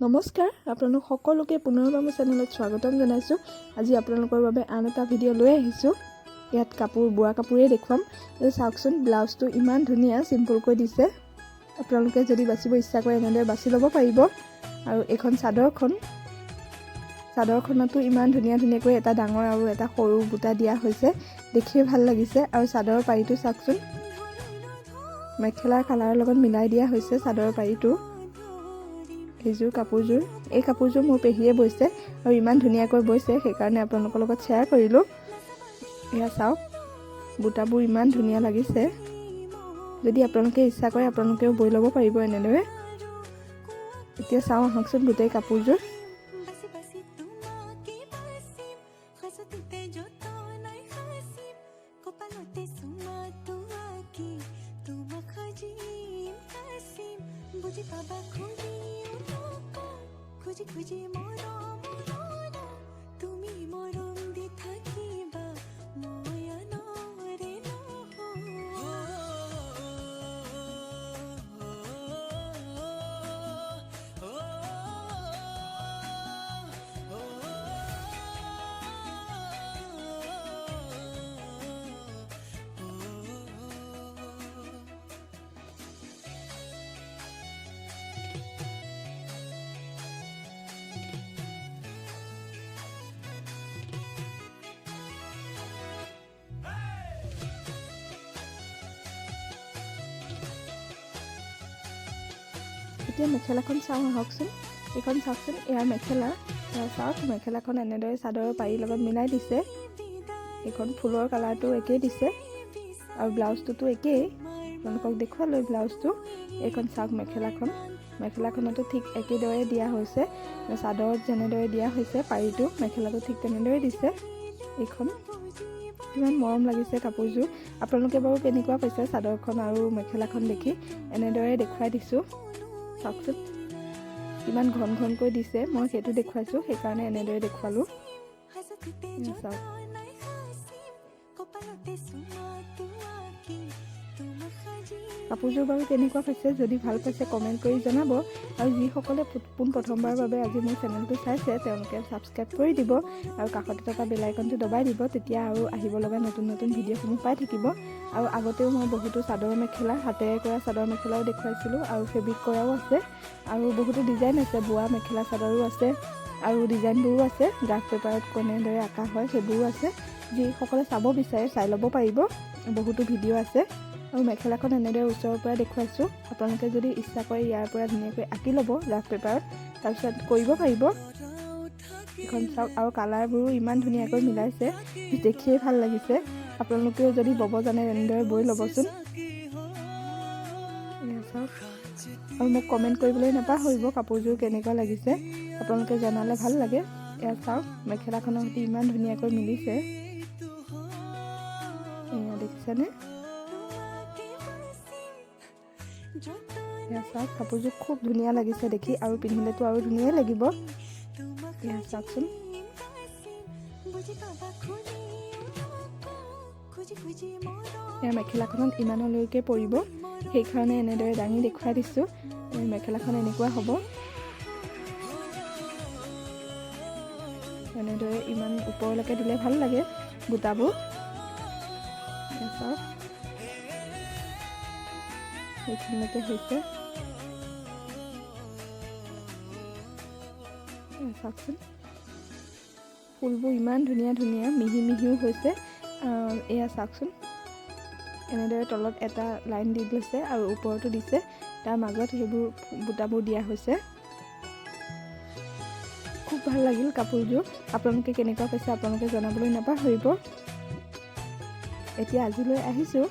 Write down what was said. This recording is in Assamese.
নমস্কাৰ, আপোনালোক সকলোকে পুনৰবাৰ মোৰ চেনেলত স্বাগতম জনাইছোঁ। আজি আপোনালোকৰ বাবে আন এটা ভিডিঅ' লৈ আহিছোঁ। ইয়াত বোৱা কাপোৰেই দেখুৱাম। এই চাওকচোন, ব্লাউজটো ইমান ধুনীয়া চিম্পুলকৈ দিছে। আপোনালোকে যদি বাচিব ইচ্ছা কৰে এনেদৰে বাছি ল'ব পাৰিব। আৰু এইখন চাদৰখনতো ইমান ধুনীয়াকৈ এটা ডাঙৰ আৰু এটা সৰু বুটা দিয়া হৈছে। দেখিয়ে ভাল লাগিছে। আৰু চাদৰৰ পাৰিটো চাওকচোন, মেখেলাৰ কালাৰৰ লগত মিলাই দিয়া হৈছে চাদৰৰ পাৰিটো। এইযোৰ কাপোৰযোৰ, এই কাপোৰযোৰ মোৰ পেহীয়ে বৈছে আৰু ইমান ধুনীয়াকৈ বৈছে, সেইকাৰণে আপোনালোকৰ লগত শ্বেয়াৰ কৰিলোঁ। এয়া চাওক, বুটাবোৰ ইমান ধুনীয়া লাগিছে। যদি আপোনালোকে ইচ্ছা কৰে আপোনালোকেও বৈ ল'ব পাৰিব এনেদৰে। এতিয়া চাওঁ আহকচোন গোটেই কাপোৰযোৰ। এতিয়া মেখেলাখন চাওঁ আহকচোন। এইখন চাওকচোন, এয়া মেখেলা। এয়া চাওক, মেখেলাখন এনেদৰে চাদৰৰ পাৰিৰ লগত মিলাই দিছে। এইখন ফুলৰ কালাৰটো একেই দিছে আৰু ব্লাউজটোতো একেই। আপোনালোকক দেখুৱালৈ ব্লাউজটো। এইখন চাওক মেখেলাখনতো ঠিক একেদৰে দিয়া হৈছে। চাদৰত যেনেদৰে দিয়া হৈছে পাৰিটো, মেখেলাটো ঠিক তেনেদৰে দিছে। এইখন কিমান মৰম লাগিছে কাপোৰযোৰ। আপোনালোকে বাৰু কেনেকুৱা পাইছে চাদৰখন আৰু মেখেলাখন দেখি? এনেদৰে দেখুৱাই দিছোঁ। চাওকচোন কিমান ঘনকৈ দিছে, মই সেইটো দেখুৱাইছোঁ, সেইকাৰণে এনেদৰে দেখুৱালোঁ। চাওক, কাপোৰযোৰ বাৰু কেনেকুৱা পাইছে? যদি ভাল পাইছে কমেণ্ট কৰি জনাব। আৰু যিসকলে প্ৰথমবাৰৰ বাবে আজি মোৰ চেনেলটো চাইছে তেওঁলোকে ছাবস্ক্ৰাইব কৰি দিব আৰু কাষতে থকা বেল আইকনটো দবাই দিব। তেতিয়া আৰু আহিব লগা নতুন ভিডিঅ'সমূহ পাই থাকিব। আৰু আগতেও মই বহুতো চাদৰ মেখেলা, হাতেৰে কৰা চাদৰ মেখেলাও দেখুৱাইছিলোঁ আৰু ফেব্ৰিক কৰাও আছে। আৰু বহুতো ডিজাইন আছে, বোৱা মেখেলা চাদৰো আছে আৰু ডিজাইনবোৰো আছে। গ্ৰাফ পেপাৰত কেনেদৰে আঁকা হয় সেইবোৰো আছে। যিসকলে চাব বিচাৰে চাই ল'ব পাৰিব। বহুতো ভিডিঅ' আছে। আৰু মেখেলাখন এনেদৰে ওচৰৰ পৰা দেখুৱাইছোঁ। আপোনালোকে যদি ইচ্ছা কৰে ইয়াৰ পৰা ধুনীয়াকৈ আঁকি ল'ব গ্ৰাফ পেপাৰত, তাৰপিছত কৰিব পাৰিব। এখন চাওক, আৰু কালাৰবোৰো ইমান ধুনীয়াকৈ মিলাইছে, দেখিয়ে ভাল লাগিছে। আপোনালোকেও যদি বব জানে এনেদৰে বৈ ল'বচোন। চাওক, আৰু মোক কমেণ্ট কৰিবলৈ নাপাহৰিব কাপোৰযোৰ কেনেকুৱা লাগিছে। আপোনালোকে জনালে ভাল লাগে। এয়া চাওক, মেখেলাখনৰ সৈতে ইমান ধুনীয়াকৈ মিলিছে। এয়া দেখিছেনে? এয়া চাওক, কাপোৰযোৰ খুব ধুনীয়া লাগিছে দেখি, আৰু পিন্ধিলেতো আৰু ধুনীয়াই লাগিব। এয়া চাওকচোন, এয়া মেখেলাখনত ইমানলৈকে পৰিব, সেইকাৰণে এনেদৰে দাঙি দেখুৱাই দিছোঁ। মেখেলাখন এনেকুৱা হ'ব। এনেদৰে ইমান ওপৰলৈকে দিলে ভাল লাগে বুটাবোৰ। চাওক, এইখিনিলৈকে হৈছে। চাওকচোন, ফুলবোৰ ইমান ধুনীয়া মিহিও হৈছে। এয়া চাওকচোন, এনেদৰে তলত এটা লাইন দি দিছে আৰু ওপৰতো দিছে, তাৰ মাজত সেইবোৰ বুটাবোৰ দিয়া হৈছে। খুব ভাল লাগিল কাপোৰযোৰ। আপোনালোকে কেনেকুৱা পাইছে আপোনালোকে জনাবলৈ নাপাহৰিব। এতিয়া আজিলৈ আহিছোঁ।